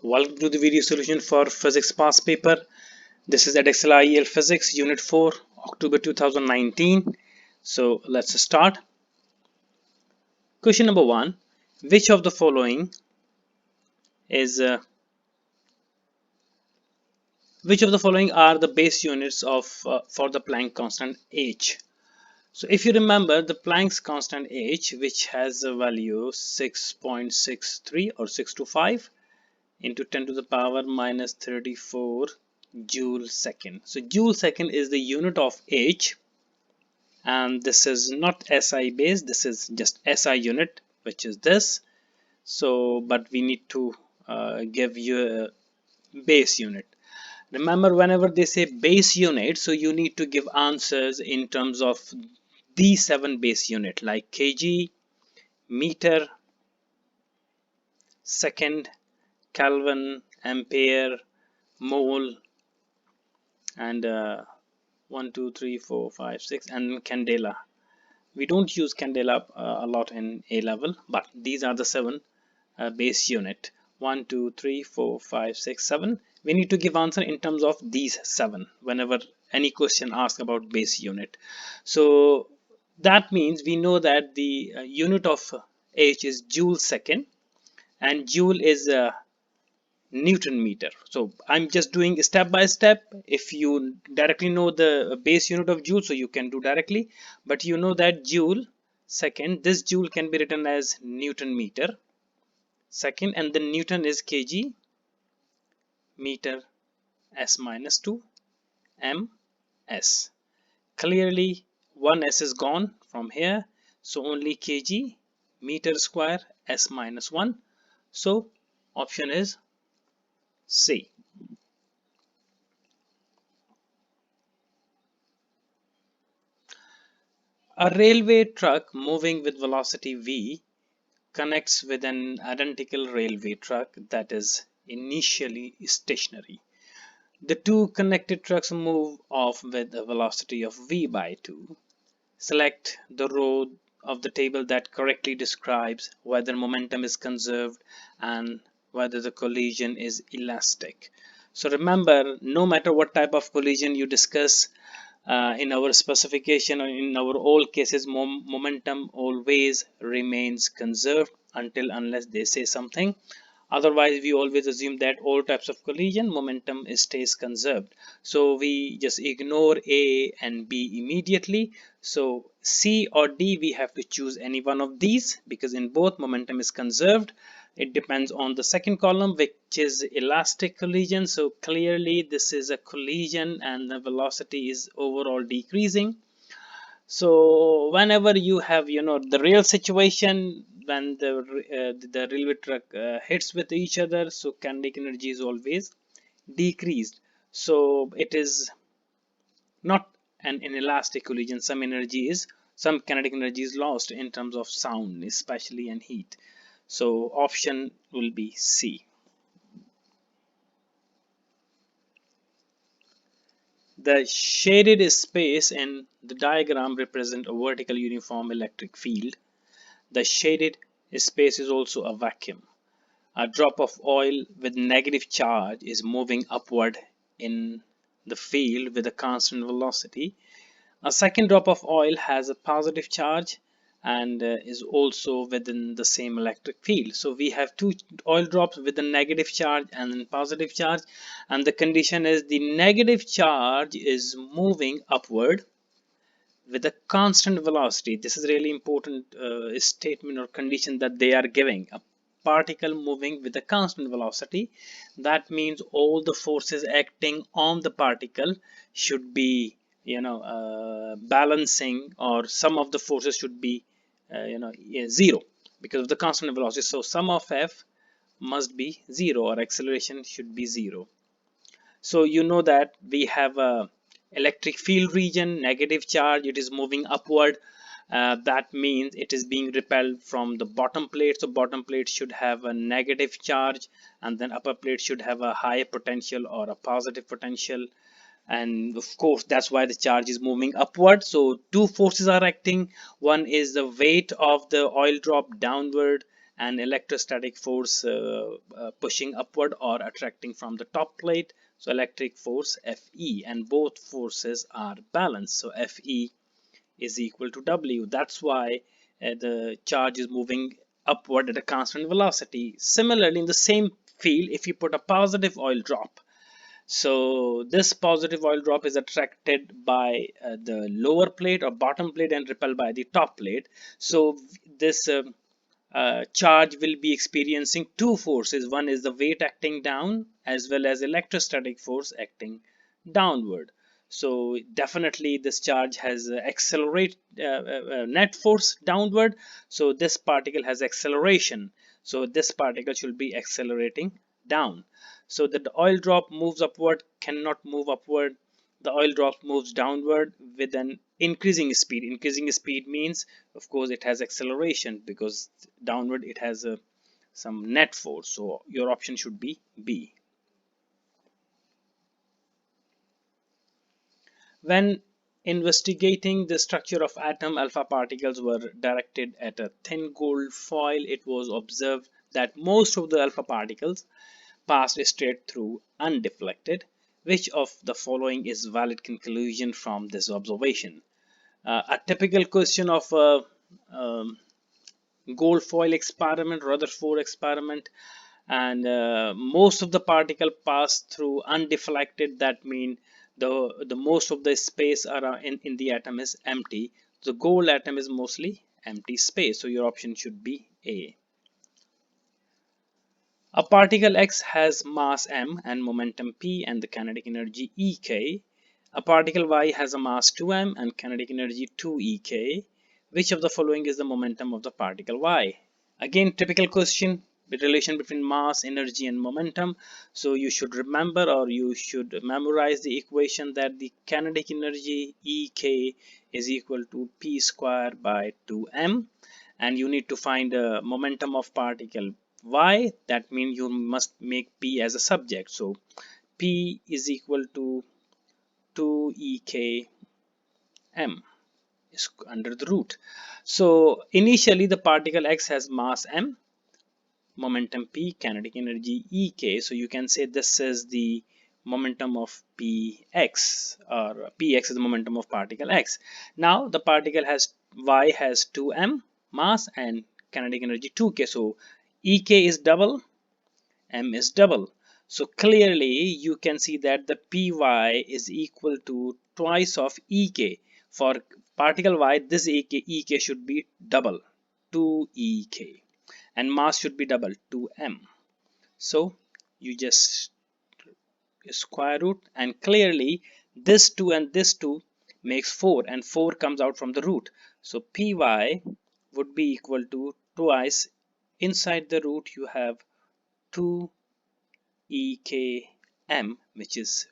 Welcome to the video solution for physics past paper. This is Edexcel IAL Physics Unit 4, October 2019. So let's start. Question number 1. Which of the following is are the base units of for the Planck constant h? So if you remember the Planck's constant h, which has a value 6.63 or 625 into 10 to the power minus 34 joule second. So joule second is the unit of h, and this is not SI base, this is just SI unit, which is this. So but we need to give you a base unit. Remember, whenever they say base unit, so you need to give answers in terms of these 7 base unit like kg, meter, second, Kelvin, ampere, mole, and 1 2 3 4 5 6 and candela. We don't use candela a lot in A level, but these are the 7 base unit. 1 2 3 4 5 6 7. We need to give answer in terms of these 7 whenever any question asks about base unit. So that means we know that the unit of h is joule second, and joule is Newton meter. So I'm just doing step by step. If you directly know the base unit of joule, so you can do directly, but you know that joule second, this joule can be written as Newton meter second, and then Newton is kg, meter s minus 2 m s. Clearly one s is gone from here, so only kg, meter square, s minus 1. So option is C. A railway truck moving with velocity v connects with an identical railway truck that is initially stationary. The two connected trucks move off with a velocity of v by 2. Select the row of the table that correctly describes whether momentum is conserved and whether the collision is elastic. So remember, no matter what type of collision you discuss, in our specification or in our all cases, momentum always remains conserved unless they say something. Otherwise we always assume that all types of collision momentum stays conserved, so we just ignore A and B immediately. So C or D, we have to choose any one of these because in both momentum is conserved. It depends on the second column, which is elastic collision. So clearly this is a collision and the velocity is overall decreasing. So whenever you have the real situation when the railway truck hits with each other, so kinetic energy is always decreased. So it is not an inelastic collision. Some kinetic energy is lost in terms of sound especially and heat. So option will be C. The shaded space in the diagram represent a vertical uniform electric field. The shaded space is also a vacuum. A drop of oil with negative charge is moving upward in the field with a constant velocity. A second drop of oil has a positive charge and is also within the same electric field. So we have two oil drops with a negative charge and positive charge, and the condition is the negative charge is moving upward with a constant velocity. This is really important statement or condition that they are giving. A particle moving with a constant velocity, that means all the forces acting on the particle should be balancing, or some of the forces should be zero because of the constant velocity. So sum of F must be 0, or acceleration should be 0. So you know that we have a electric field region, negative charge, it is moving upward. That means it is being repelled from the bottom plate. So bottom plate should have a negative charge, and then upper plate should have a high potential or a positive potential. And of course that's why the charge is moving upward. So two forces are acting. One is the weight of the oil drop downward, and electrostatic force pushing upward or attracting from the top plate. So electric force Fe, and both forces are balanced. So Fe is equal to W. That's why the charge is moving upward at a constant velocity. Similarly, in the same field, if you put a positive oil drop, so this positive oil drop is attracted by the lower plate or bottom plate and repelled by the top plate. So this charge will be experiencing two forces. One is the weight acting down, as well as electrostatic force acting downward. So definitely this charge has accelerate net force downward. So this particle has acceleration. So this particle should be accelerating down. So that the oil drop moves upward cannot move upward. The oil drop moves downward with an increasing speed. Increasing speed means, of course, it has acceleration, because downward it has some net force. So your option should be B. When investigating the structure of atom, alpha particles were directed at a thin gold foil. It was observed that most of the alpha particles passed straight through undeflected. Which of the following is valid conclusion from this observation? A typical question of a gold foil experiment, Rutherford experiment, and most of the particle pass through undeflected. That means the most of the space around in the atom is empty. The gold atom is mostly empty space. So your option should be A. A particle X has mass m and momentum p and the kinetic energy Ek. A particle Y has a mass 2m and kinetic energy 2Ek. Which of the following is the momentum of the particle Y? Again, typical question with relation between mass, energy and momentum. So you should remember, or you should memorize the equation that the kinetic energy Ek is equal to p square by 2m, and you need to find a momentum of particle Y. That means you must make p as a subject. So p is equal to 2Ekm is under the root. So initially the particle X has mass m, momentum p, kinetic energy Ek. So you can say this is the momentum of px, or px is the momentum of particle X. Now the particle has Y has 2m mass and kinetic energy 2k. So Ek is double, m is double. So clearly you can see that the py is equal to twice of Ek. For particle Y, this Ek should be double, 2Ek, and mass should be double, 2m. So you just square root, and clearly this 2 and this 2 makes 4, and 4 comes out from the root. So py would be equal to twice, inside the root you have 2Ekm, which is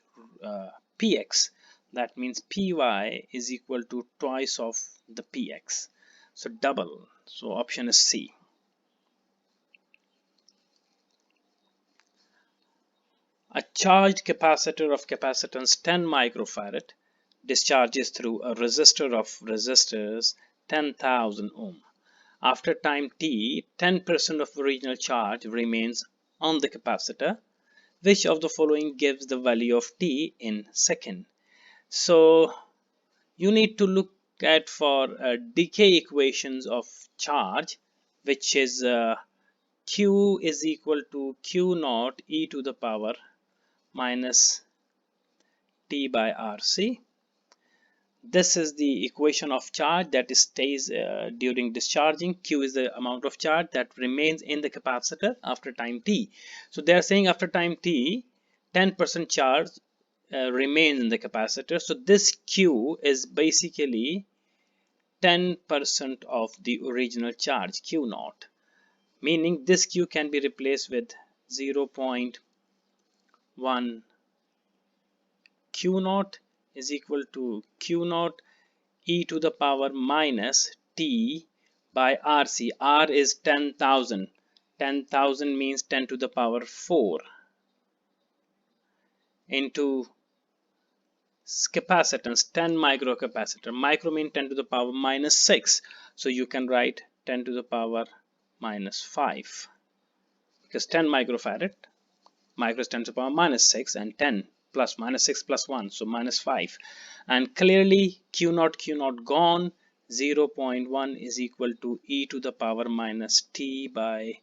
px. That means py is equal to twice of the px, so double. So option is C. A charged capacitor of capacitance 10 microfarad discharges through a resistor of resistors 10,000 ohm. After time t, 10% of original charge remains on the capacitor. Which of the following gives the value of t in second? So you need to look at for decay equations of charge, which is q is equal to q naught e to the power minus t by rc. This is the equation of charge that stays during discharging. Q is the amount of charge that remains in the capacitor after time t. So they are saying after time t, 10% charge remains in the capacitor. So this Q is basically 10% of the original charge, Q naught. Meaning this Q can be replaced with 0.1 Q naught is equal to Q naught e to the power minus t by rc. R is 10,000. 10,000 means 10 to the power 4 into capacitance 10 microcapacitor. Micro means 10 to the power minus 6. So you can write 10 to the power minus 5, because 10 microfarad, micro is 10 to the power minus 6, and 10 plus minus 6 plus 1, so minus 5. And clearly Q0 gone. 0.1 is equal to e to the power minus t by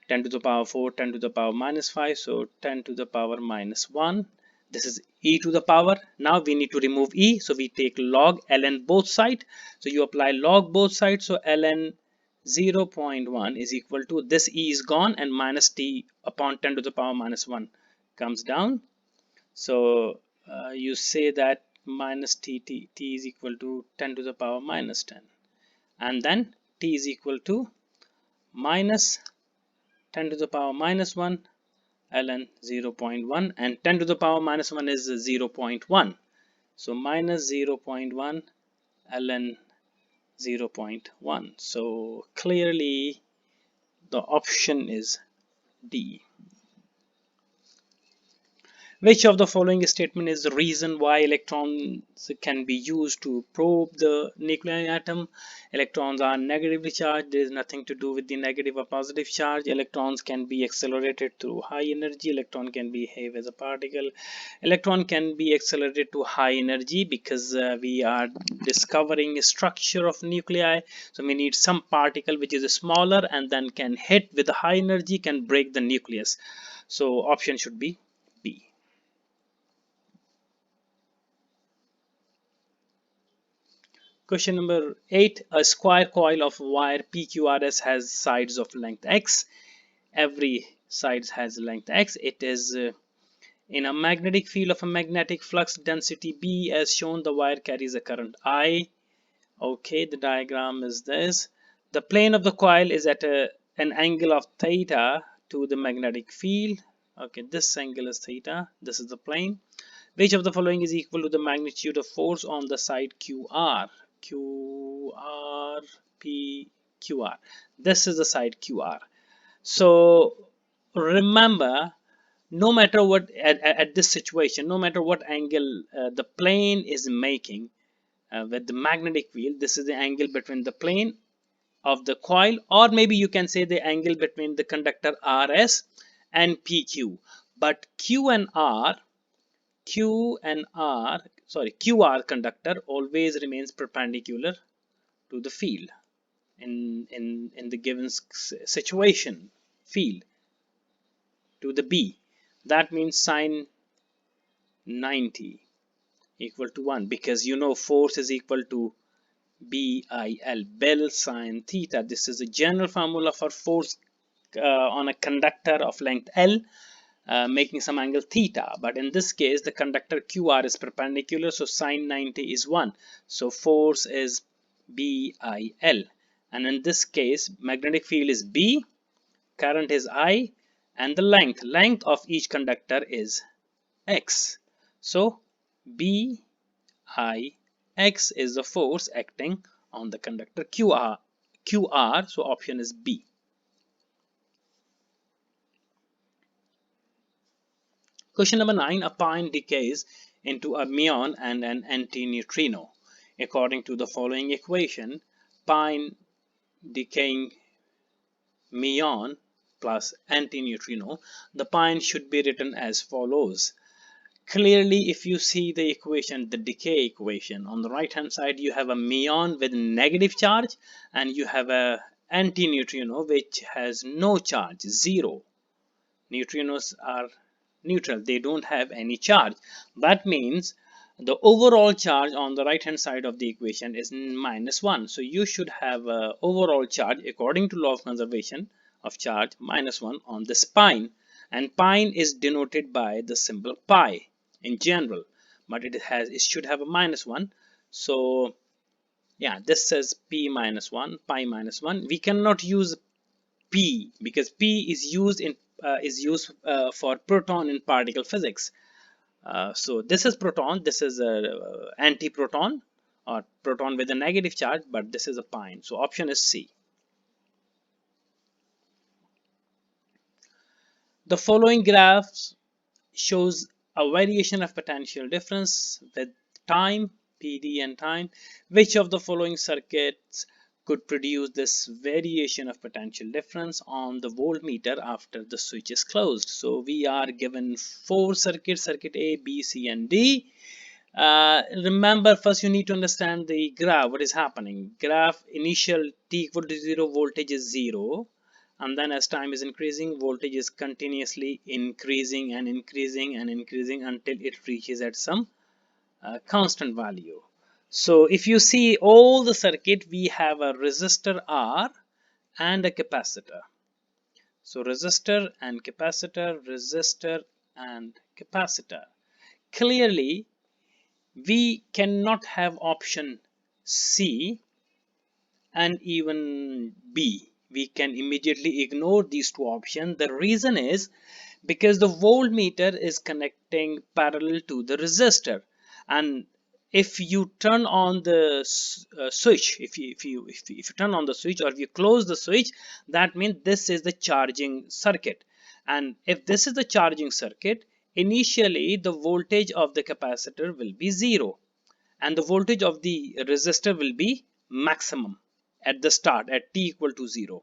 10 to the power 4, 10 to the power minus 5, so 10 to the power minus 1. This is e to the power. Now we need to remove e, so we take log ln both sides. So you apply log both sides, so ln 0.1 is equal to, this e is gone, and minus t upon 10 to the power minus 1 comes down. So you say that minus t is equal to 10 to the power minus 10, and then t is equal to minus 10 to the power minus 1 ln 0.1, and 10 to the power minus 1 is 0.1, so minus 0.1 ln 0.1. so clearly the option is D. Which of the following statement is the reason why electrons can be used to probe the nuclei atom? Electrons are negatively charged. There is nothing to do with the negative or positive charge. Electrons can be accelerated through high energy. Electron can behave as a particle. Electron can be accelerated to high energy because we are discovering a structure of nuclei. So we need some particle which is smaller and then can hit with a high energy, can break the nucleus. So option should be B. Question number 8. A square coil of wire PQRS has sides of length x. Every side has length x. It is in a magnetic field of a magnetic flux density B. As shown, the wire carries a current I. Okay, the diagram is this. The plane of the coil is at an angle of theta to the magnetic field. Okay, this angle is theta. This is the plane. Which of the following is equal to the magnitude of force on the side QR? QR, P, QR. This is the side QR. So remember, no matter what, at this situation, no matter what angle the plane is making with the magnetic field, this is the angle between the plane of the coil, or maybe you can say the angle between the conductor RS and PQ. But QR conductor always remains perpendicular to the field in the given situation, field to the B. That means sine 90 equal to 1, because you know force is equal to BIL, Bell sine theta. This is a general formula for force on a conductor of length L making some angle theta, but in this case the conductor QR is perpendicular, so sine 90 is 1, so force is BIL, and in this case magnetic field is B, current is I, and the length of each conductor is x, so BIX is the force acting on the conductor QR, so option is B. Question number 9. A pion decays into a muon and an antineutrino. According to the following equation, pion decaying muon plus antineutrino, the pion should be written as follows. Clearly, if you see the equation, the decay equation, on the right hand side you have a muon with negative charge and you have a antineutrino which has no charge, 0. Neutrinos are neutral, they don't have any charge. That means the overall charge on the right hand side of the equation is -1. So you should have a overall charge according to law of conservation of charge -1 on this pion, and pion is denoted by the symbol pi in general, but it should have a -1. So yeah, this says p -1, pi -1. We cannot use P because P is used for proton in particle physics. So this is proton, this is a anti-proton or proton with a negative charge, but this is a pion. So option is C. The following graphs shows a variation of potential difference with time, PD and time. Which of the following circuits could produce this variation of potential difference on the voltmeter after the switch is closed. So we are given four circuits, circuit A, B, C and D. Remember, first you need to understand the graph, what is happening. Graph initial t equal to 0, voltage is 0, and then as time is increasing, voltage is continuously increasing and increasing and increasing until it reaches at some constant value. So if you see all the circuit, we have a resistor R and a capacitor. So resistor and capacitor, resistor and capacitor. Clearly, we cannot have option C and even B. We can immediately ignore these two options. The reason is because the voltmeter is connecting parallel to the resistor, and if you turn on the switch, if you turn on the switch or if you close the switch, that means this is the charging circuit, and if this is the charging circuit, initially the voltage of the capacitor will be 0 and the voltage of the resistor will be maximum at the start at t equal to 0.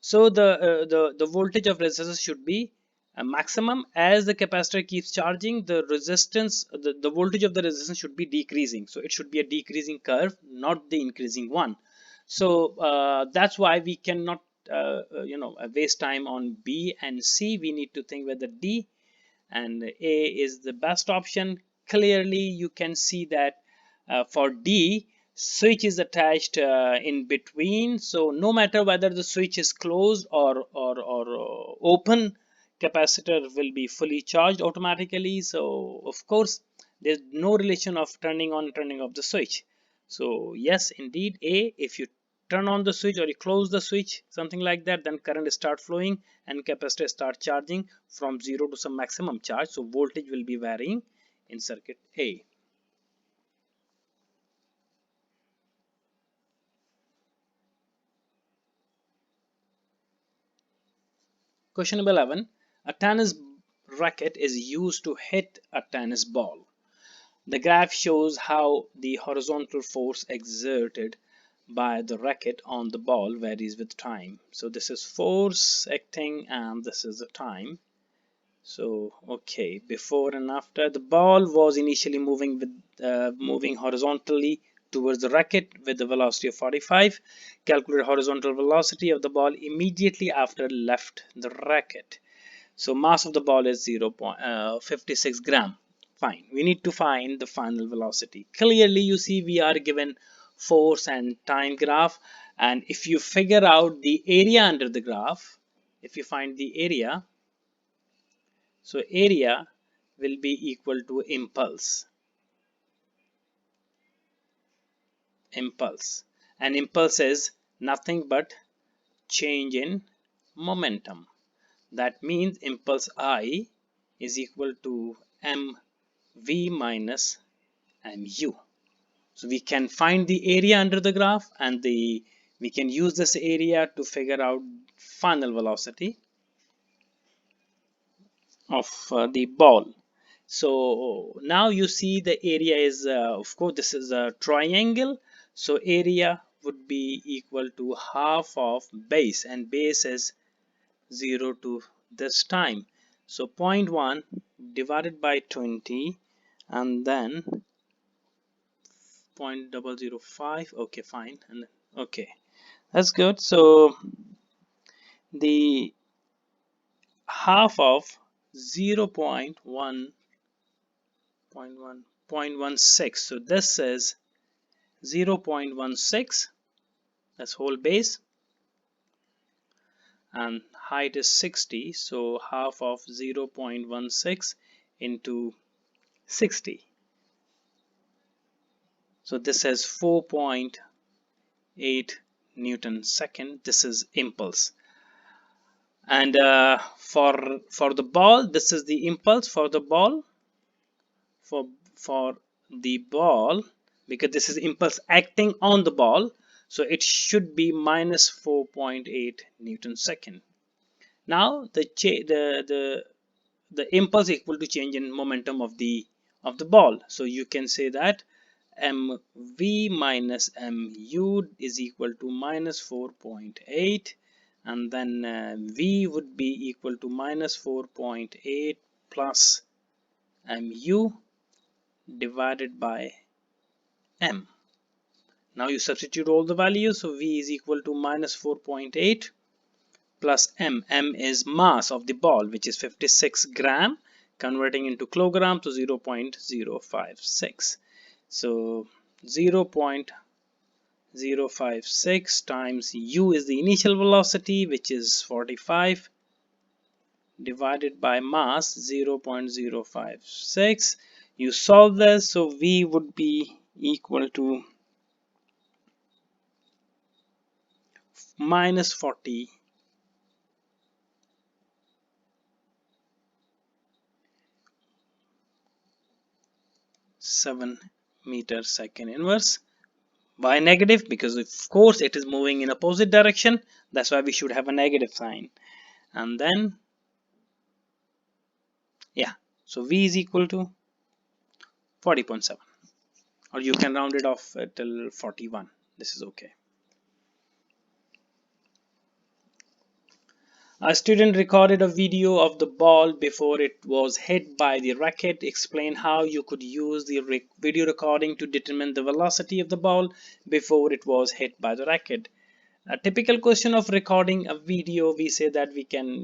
So the voltage of resistance should be a maximum. As the capacitor keeps charging, the resistance, the voltage of the resistance should be decreasing. So it should be a decreasing curve, not the increasing one. So that's why we cannot waste time on B and C. We need to think whether D and A is the best option. Clearly you can see that for D, switch is attached in between, so no matter whether the switch is closed or open, capacitor will be fully charged automatically. So of course there's no relation of turning on turning off the switch. So yes, indeed, A, if you turn on the switch or you close the switch, something like that, then current start flowing and capacitor start charging from 0 to some maximum charge. So voltage will be varying in circuit A. Question number 11. A tennis racket is used to hit a tennis ball. The graph shows how the horizontal force exerted by the racket on the ball varies with time. So this is force acting and this is the time. So okay, before and after, the ball was initially moving horizontally towards the racket with the velocity of 45. Calculate horizontal velocity of the ball immediately after left the racket. So mass of the ball is 0.56 gram. Fine, we need to find the final velocity. Clearly you see we are given force and time graph, and if you figure out the area under the graph, if you find the area, so area will be equal to impulse. And impulse is nothing but change in momentum. That means impulse I is equal to mv minus mu. So we can find the area under the graph, and we can use this area to figure out final velocity of the ball. So now you see the area is of course this is a triangle, so area would be equal to half of base, and base is 0 to this time. So 0.1 divided by 20 and then 0.005. Okay, fine. And okay, that's good. So the half of 0.16, so this is 0.16, that's whole base, and height is 60, so half of 0.16 into 60, so this is 4.8 Newton second. This is impulse. And for the ball, this is the impulse for the ball, for the ball, because this is impulse acting on the ball, so it should be minus 4.8 Newton second. Now the impulse equal to change in momentum of the ball, so you can say that mv minus mu is equal to minus 4.8, and then v would be equal to minus 4.8 plus mu divided by m. Now you substitute all the values, so v is equal to minus 4.8 plus m. M is mass of the ball, which is 56 gram, converting into kilogram to 0.056. So 0.056 times u is the initial velocity, which is 45, divided by mass 0.056. You solve this, so v would be equal to minus 47 meter second inverse. Why negative? Because of course it is moving in opposite direction, that's why we should have a negative sign. And then yeah, so v is equal to 40.7, or you can round it off till 41. This is okay. A student recorded a video of the ball before it was hit by the racket. Explain how you could use the video recording to determine the velocity of the ball before it was hit by the racket. A typical question of recording a video, we say that we can,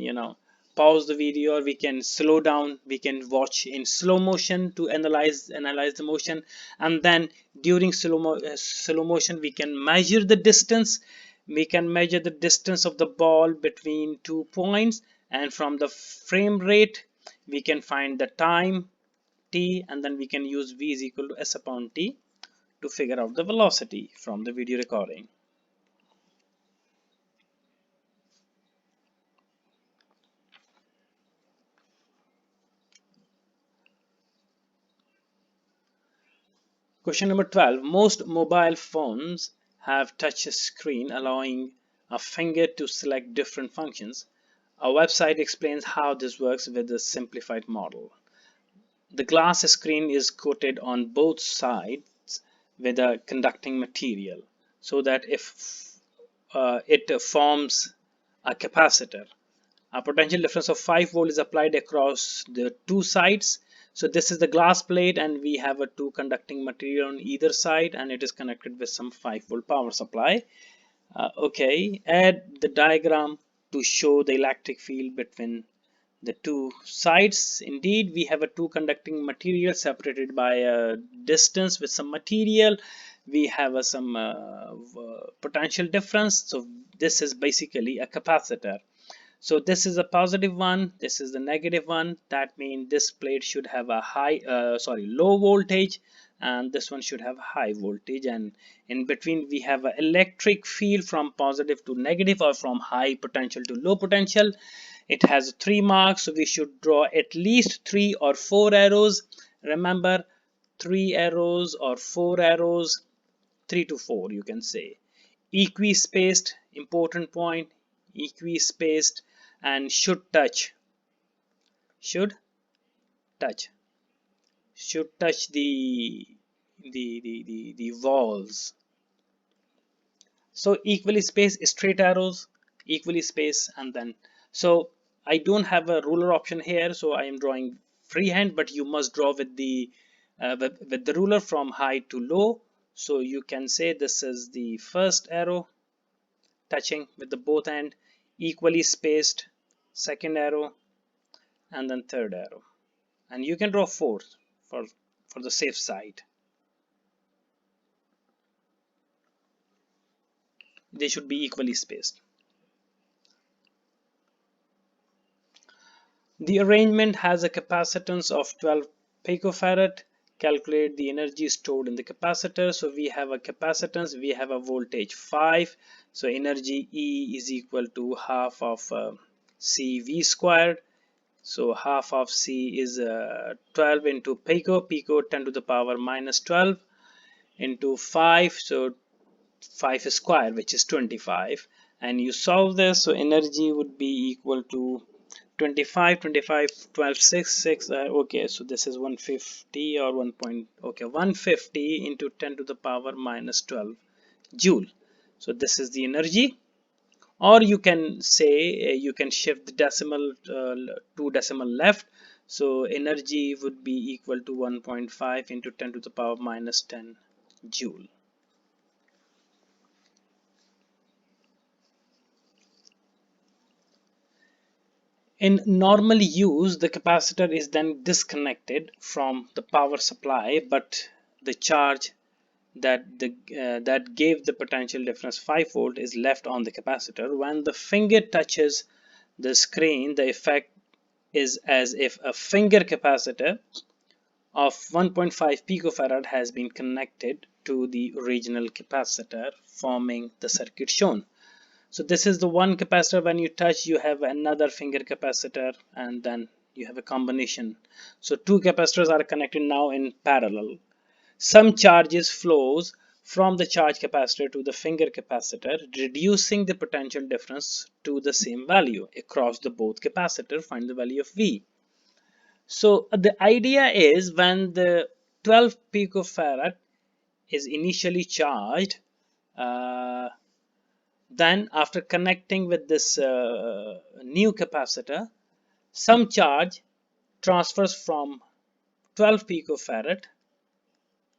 pause the video, or we can slow down, we can watch in slow motion to analyze the motion, and then during slow motion we can measure the distance. We can measure the distance of the ball between 2 points, and from the frame rate we can find the time t, and then we can use v is equal to s upon t to figure out the velocity from the video recording. Question number 12. Most mobile phones have touch screen allowing a finger to select different functions. A website explains how this works with a simplified model. The glass screen is coated on both sides with a conducting material so that if it forms a capacitor. A potential difference of 5 volt is applied across the two sides. So this is the glass plate, and we have a two conducting material on either side, and it is connected with some 5 volt power supply. Okay, add the diagram to show the electric field between the two sides. Indeed, we have a two conducting material separated by a distance with some material. We have some potential difference. So this is basically a capacitor. So this is a positive one, this is the negative one. That means this plate should have a low voltage, and this one should have high voltage, and in between we have an electric field from positive to negative, or from high potential to low potential. It has 3 marks, so we should draw at least 3 or 4 arrows. Remember, 3 arrows or 4 arrows, 3 to 4 you can say. Equi-spaced, important point, equi-spaced, and should touch the walls. So equally spaced, straight arrows, equally spaced, and then so I don't have a ruler option here, so I am drawing freehand, but you must draw with the ruler from high to low. So you can say this is the first arrow touching with the both end, equally spaced second arrow, and then third arrow, and you can draw fourth for the safe side. They should be equally spaced. The arrangement has a capacitance of 12 picofarad. Calculate the energy stored in the capacitor. So we have a capacitance, we have a voltage 5, so energy E is equal to half of CV squared. So half of C is 12 into pico 10 to the power minus 12 into 5, so 5 square, which is 25, and you solve this, so energy would be equal to 25, 25, 12, 6, 6. Okay, so this is 150 or 1 point. Okay, 150 into 10 to the power minus 12 joule. So this is the energy. Or you can say you can shift the decimal to decimal left. So energy would be equal to 1.5 into 10 to the power minus 10 joule. In normal use, the capacitor is then disconnected from the power supply, but the charge that gave the potential difference 5 volt is left on the capacitor. When the finger touches the screen, the effect is as if a finger capacitor of 1.5 picofarad has been connected to the original capacitor, forming the circuit shown. So this is the one capacitor. When you touch, you have another finger capacitor, and then you have a combination. So two capacitors are connected now in parallel. Some charges flows from the charge capacitor to the finger capacitor, reducing the potential difference to the same value across the both capacitor. Find the value of V. So the idea is when the 12 picofarad is initially charged, then after connecting with this new capacitor, some charge transfers from 12 picofarad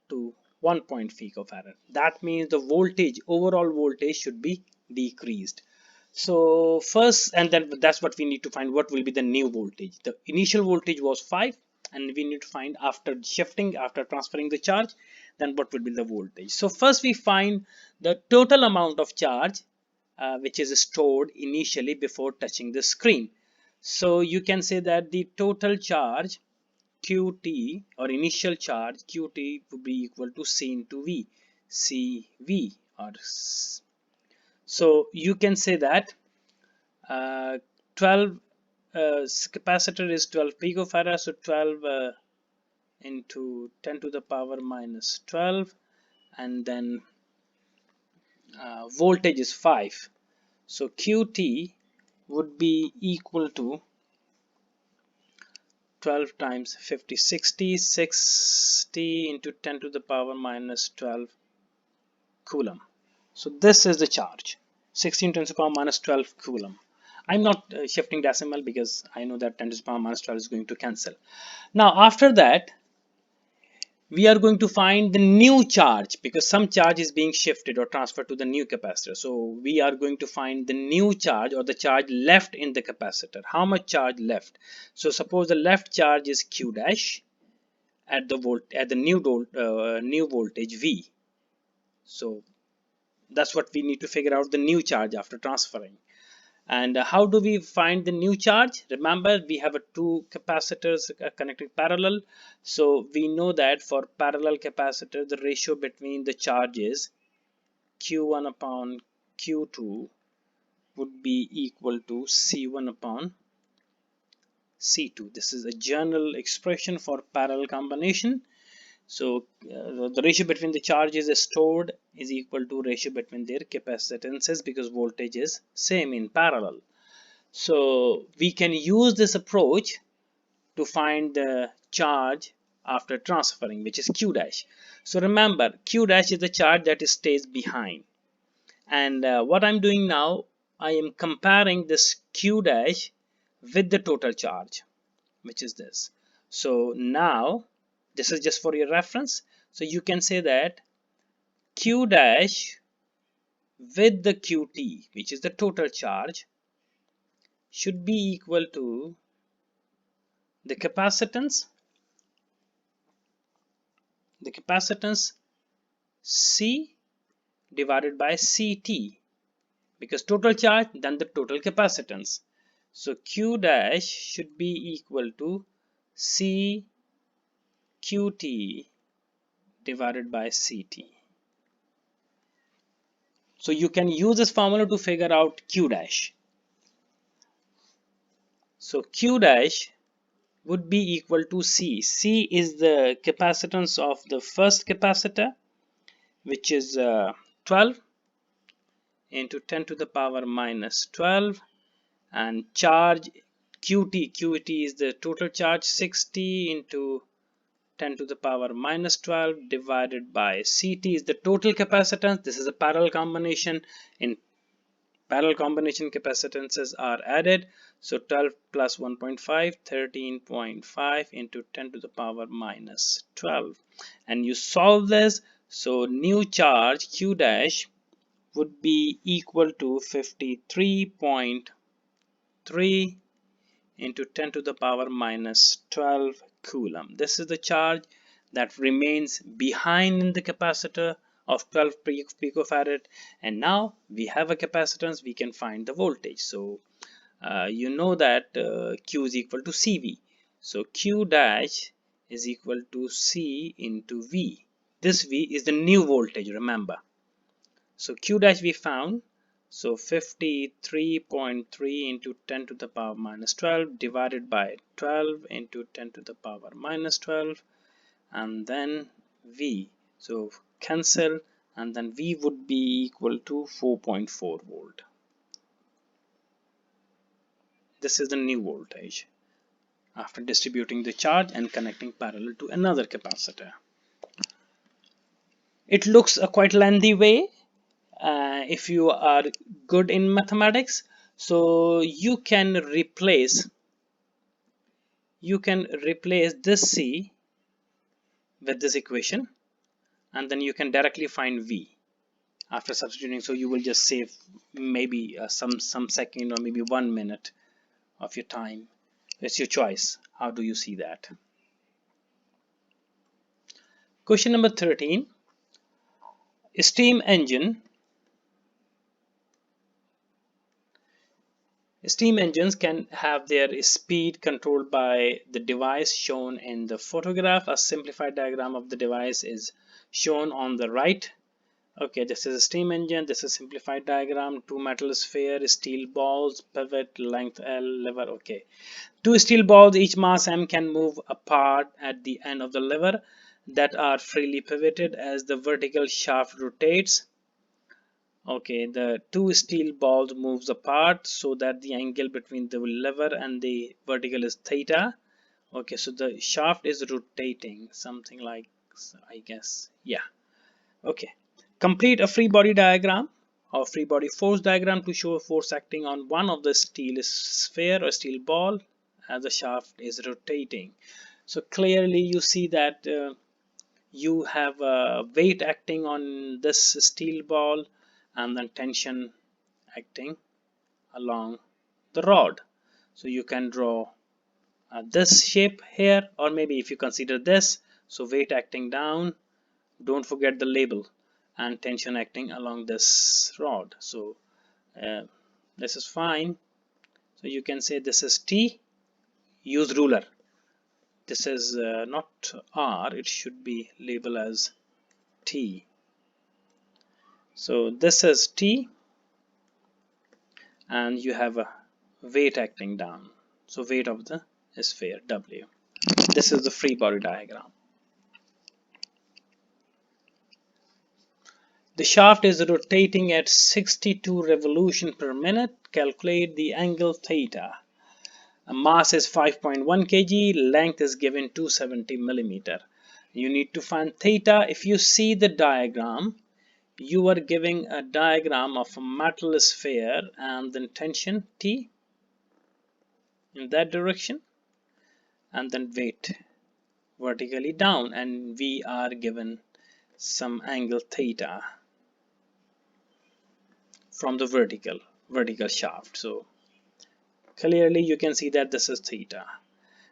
to 1 picofarad. That means the voltage, overall voltage, should be decreased. So first, and then that's what we need to find, what will be the new voltage. The initial voltage was 5, and we need to find after shifting, after transferring the charge, then what will be the voltage. So first we find the total amount of charge which is stored initially before touching the screen. So you can say that the total charge Qt, or initial charge Qt, would be equal to C into V, CV, or so you can say that 12 capacitor is 12 picofarad, so 12 into 10 to the power minus 12, and then voltage is 5. So Qt would be equal to 12 times 50, 60, 60 into 10 to the power minus 12 coulomb. So this is the charge, 16 10 to the power minus 12 coulomb. I'm not shifting decimal because I know that 10 to the power minus 12 is going to cancel. Now after that, we are going to find the new charge, because some charge is being shifted or transferred to the new capacitor. So we are going to find the new charge, or the charge left in the capacitor. How much charge left? So suppose the left charge is Q dash at the new voltage V. So that's what we need to figure out, the new charge after transferring. And how do we find the new charge? Remember, we have two capacitors connected parallel. So we know that for parallel capacitor, the ratio between the charges Q1 upon Q2 would be equal to C1 upon C2. This is a general expression for parallel combination. So the ratio between the charges stored is equal to ratio between their capacitances, because voltage is same in parallel. So we can use this approach to find the charge after transferring, which is Q dash. So remember, Q dash is the charge that stays behind. And what I'm doing now, I am comparing this Q dash with the total charge, which is this. So now, this is just for your reference. So you can say that Q dash with the Qt, which is the total charge, should be equal to the capacitance C divided by Ct, because total charge, then the total capacitance. So Q dash should be equal to C Qt divided by Ct. So you can use this formula to figure out Q dash. So Q dash would be equal to C. C is the capacitance of the first capacitor, which is 12 into 10 to the power minus 12, and charge QT is the total charge, 60 into 10 to the power minus 12 divided by CT is the total capacitance. This is a parallel combination. In parallel combination, capacitances are added. So 12 plus 1.5, 13.5 into 10 to the power minus 12. And you solve this. So new charge Q dash would be equal to 53.3 into 10 to the power minus 12 coulomb. This is the charge that remains behind in the capacitor of 12 picofarad, and now we have a capacitance, we can find the voltage. So you know that Q is equal to CV. So Q dash is equal to C into V. This V is the new voltage, remember. So Q dash we found. So 53.3 into 10 to the power minus 12 divided by 12 into 10 to the power minus 12, and then V. So cancel, and then V would be equal to 4.4 volt. This is the new voltage after distributing the charge and connecting parallel to another capacitor. It looks a quite lengthy way. If you are good in mathematics, so you can replace this C with this equation, and then you can directly find V after substituting. So you will just save maybe some second or maybe 1 minute of your time. It's your choice. How do you see that? Question number 13. Steam engines can have their speed controlled by the device shown in the photograph. A simplified diagram of the device is shown on the right. Okay, this is a steam engine. This is a simplified diagram. Two metal sphere, steel balls, pivot, length L, lever. Okay, two steel balls, each mass M, can move apart at the end of the lever that are freely pivoted as the vertical shaft rotates. Okay, the two steel balls moves apart so that the angle between the lever and the vertical is theta. Okay, so the shaft is rotating, something like, I guess, yeah. Okay, complete a free body diagram or free body force diagram to show a force acting on one of the steel sphere or steel ball as the shaft is rotating. So clearly you see that you have a weight acting on this steel ball and then tension acting along the rod. So you can draw this shape here, or maybe if you consider this, so weight acting down, don't forget the label, and tension acting along this rod. So this is fine. So you can say this is T, use ruler. This is not R, it should be labeled as T. So this is T, and you have a weight acting down, so weight of the sphere W. This is the free body diagram. The shaft is rotating at 62 revolutions per minute. Calculate the angle theta. A mass is 5.1 kg, length is given 270 millimeter. You need to find theta. If you see the diagram, you are giving a diagram of a metal sphere and then tension T in that direction, and then weight vertically down, and we are given some angle theta from the vertical shaft. So clearly you can see that this is theta,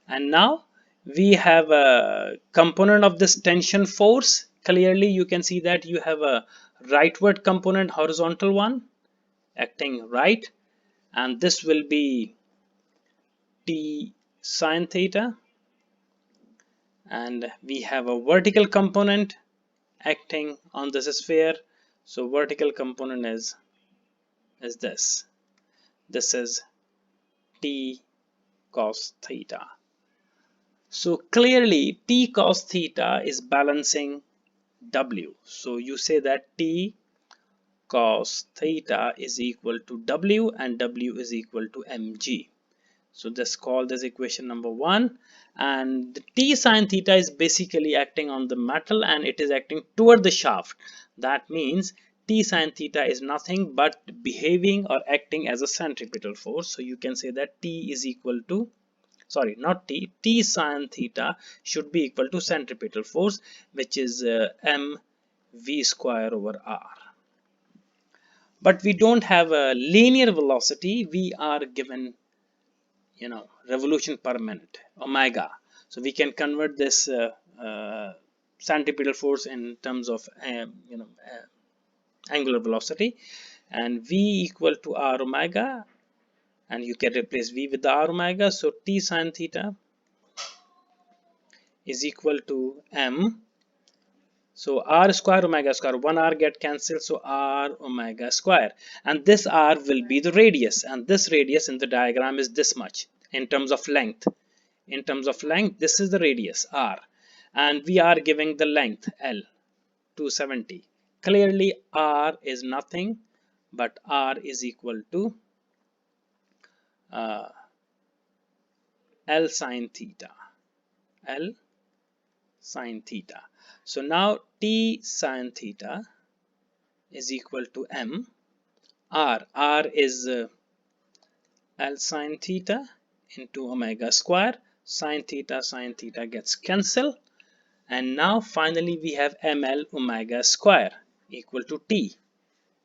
and now we have a component of this tension force. Clearly you can see that you have a rightward component, horizontal one acting right, and this will be T sine theta, and we have a vertical component acting on this sphere. So vertical component is this is T cos theta. So clearly T cos theta is balancing W. So you say that T cos theta is equal to W, and W is equal to mg. So this called as equation number 1. And the T sine theta is basically acting on the metal and it is acting toward the shaft. That means T sine theta is nothing but behaving or acting as a centripetal force. So you can say that T is equal to, sorry, not T, T sine theta should be equal to centripetal force, which is mv square over r. But we don't have a linear velocity. We are given, revolution per minute, omega. So we can convert this centripetal force in terms of angular velocity, and v equal to r omega, and you can replace v with the r omega. So T sine theta is equal to m, so r square omega square, 1r get cancelled, so r omega square, and this r will be the radius, and this radius in the diagram is this much in terms of length. In terms of length, this is the radius r, and we are giving the length L, 270. Clearly r is nothing but r is equal to L sine theta, L sine theta. So now T sine theta is equal to m, r is L sine theta into omega square, sine theta gets cancelled, and now finally we have ml omega square equal to T.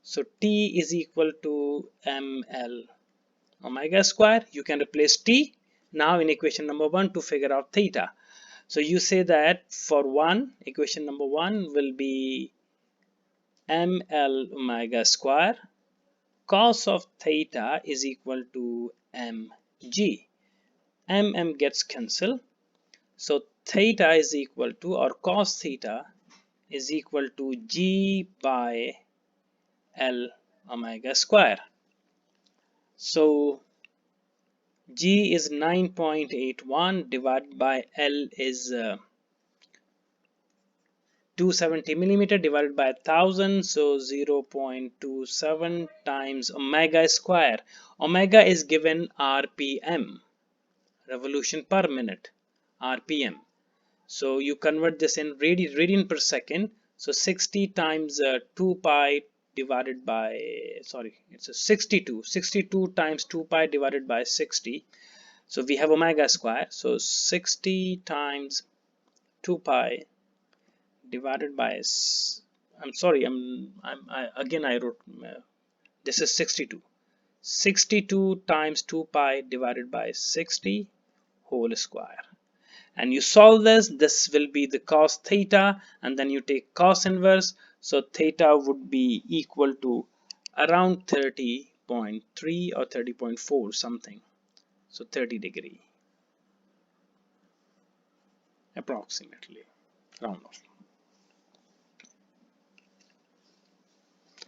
So T is equal to ml omega square. You can replace T now in equation number 1 to figure out theta. So you say that for 1, equation number 1 will be ml omega square cos of theta is equal to mg. Gets cancelled. So theta is equal to, or cos theta is equal to g by L omega square. So g is 9.81 divided by L is 270 millimeter divided by 1000, so 0.27 times omega square. Omega is given rpm, revolution per minute, rpm. So you convert this in radian per second. So 60 times 2 pi divided by, sorry, it's a 62 times 2 pi divided by 60. So we have omega square. So 60 times 2 pi divided by, I'm sorry, I wrote, this is 62. 62 times 2 pi divided by 60 whole square. And you solve this will be the cos theta, and then you take cos inverse. So theta would be equal to around 30.3 or 30.4 something. So 30 degree approximately, round off.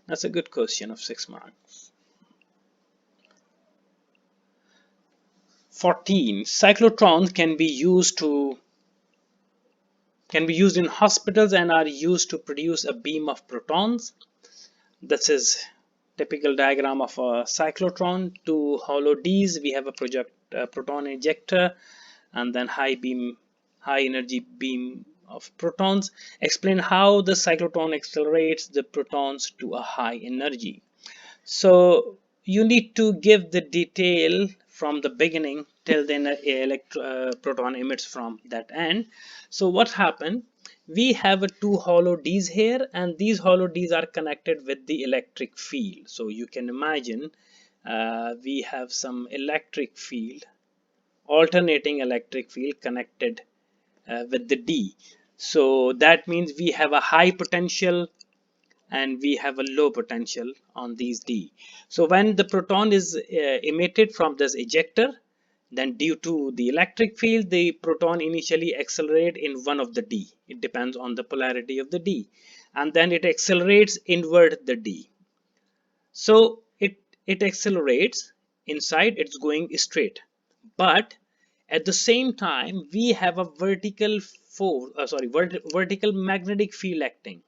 That's a good question of 6 marks. 14. Cyclotrons can be used in hospitals and are used to produce a beam of protons. This is typical diagram of a cyclotron. 2 hollow Ds. We have a proton ejector, and then high energy beam of protons. Explain how the cyclotron accelerates the protons to a high energy. So you need to give the detail from the beginning till then proton emits from that end. So what happened? We have 2 hollow Ds here, and these hollow Ds are connected with the electric field. So you can imagine we have some electric field, alternating electric field connected with the D. So that means we have a high potential and we have a low potential on these D. So when the proton is emitted from this ejector, then due to the electric field, the proton initially accelerate in one of the D. It depends on the polarity of the D, and then it accelerates inward the D. So it accelerates inside, it's going straight, but at the same time we have a vertical vertical magnetic field acting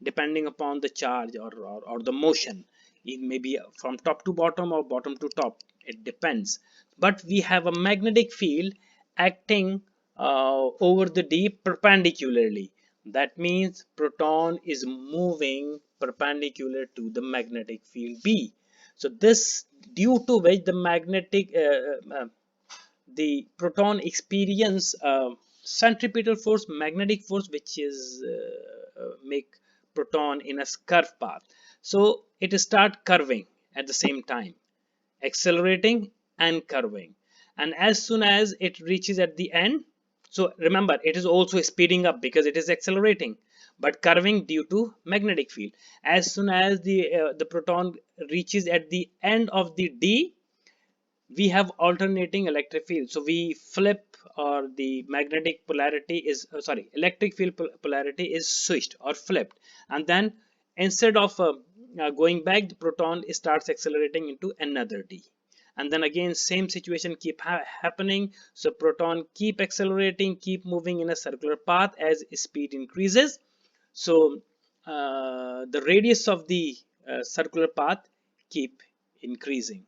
depending upon the charge or the motion. it may be from top to bottom or bottom to top, it depends. But we have a magnetic field acting over the D perpendicularly. That means proton is moving perpendicular to the magnetic field B. So this, due to which the proton experience centripetal force, magnetic force, which is make proton in a curve path. So it start curving at the same time, accelerating and curving, and as soon as it reaches at the end, so remember it is also speeding up because it is accelerating, but curving due to magnetic field. As soon as the proton reaches at the end of the D, we have alternating electric field, so we flip, or the magnetic polarity is electric field polarity is switched or flipped, and then instead of going back, the proton starts accelerating into another D, and then again same situation keep happening. So proton keep accelerating, keep moving in a circular path as speed increases. So the radius of the circular path keep increasing,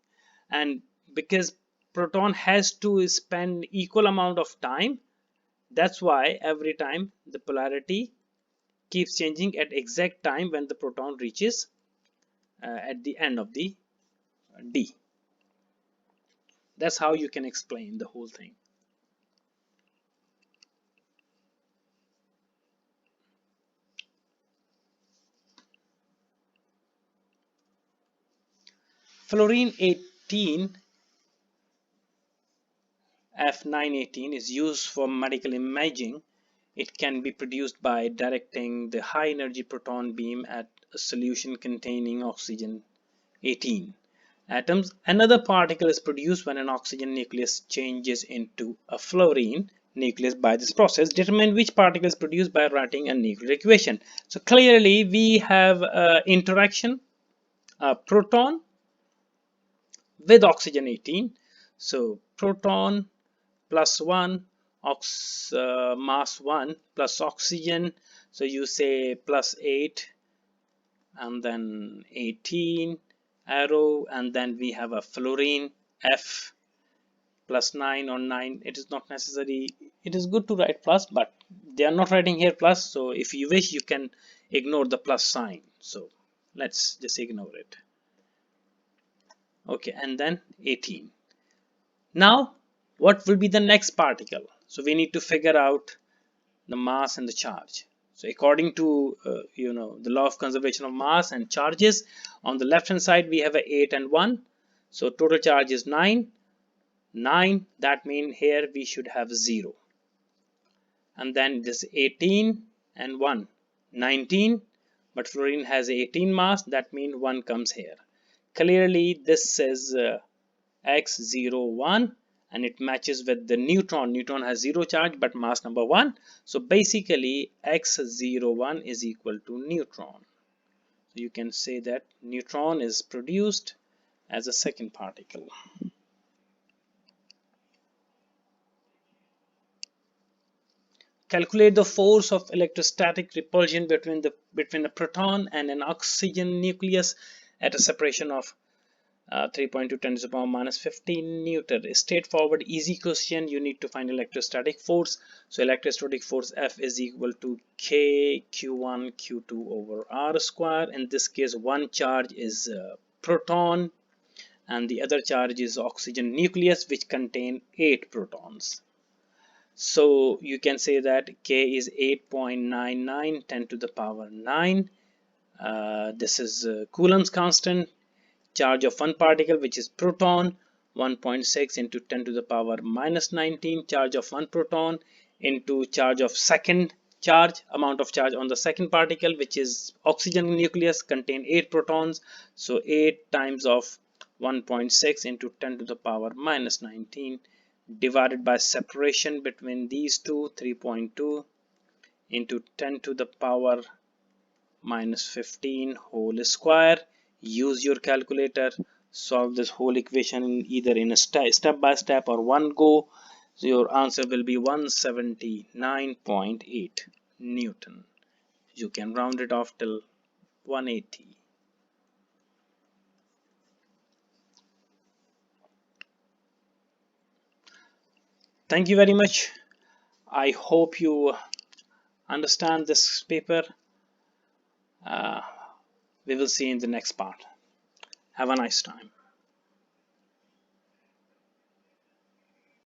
and because proton has to spend equal amount of time, that's why every time the polarity keeps changing at exact time when the proton reaches at the end of the D. That's how you can explain the whole thing. Fluorine 18 F918 is used for medical imaging. It can be produced by directing the high energy proton beam at a solution containing oxygen 18 atoms. Another particle is produced when an oxygen nucleus changes into a fluorine nucleus. By this process, determine which particle is produced by writing a nuclear equation. So clearly we have interaction, proton with oxygen 18. So proton plus 1, mass 1 plus oxygen, so you say plus 8 and then 18 arrow, and then we have a fluorine F plus 9 or 9. It is not necessary, it is good to write plus, but they are not writing here plus, so if you wish you can ignore the plus sign, so let's just ignore it. Okay, and then 18. Now what will be the next particle? So we need to figure out the mass and the charge. So according to the law of conservation of mass and charges, on the left hand side we have a 8 and 1, so total charge is 9. That means here we should have 0, and then this 18 and 1, 19, but fluorine has 18 mass, that means 1 comes here. Clearly this is X01, and it matches with the neutron. Neutron has 0 charge but mass number 1, so basically X01 is equal to neutron. So you can say that neutron is produced as a second particle. Calculate the force of electrostatic repulsion between the proton and an oxygen nucleus at a separation of 3.2 10 to the power minus 15 Newton. A straightforward, easy question. You need to find electrostatic force. So electrostatic force F is equal to K Q1 Q2 over R square. In this case, one charge is proton, and the other charge is oxygen nucleus, which contain 8 protons. So you can say that K is 8.99 10 to the power 9. This is Coulomb's constant. Charge of one particle, which is proton, 1.6 into 10 to the power minus 19. Charge of one proton into charge of second charge, amount of charge on the second particle, which is oxygen nucleus, contain 8 protons. So 8 times of 1.6 into 10 to the power minus 19 divided by separation between these two, 3.2 into 10 to the power minus 15 whole square. Use your calculator, solve this whole equation either in a step by step or one go. So your answer will be 179.8 Newton. You can round it off till 180. Thank you very much. I hope you understand this paper. Uh, we will see in the next part. Have a nice time.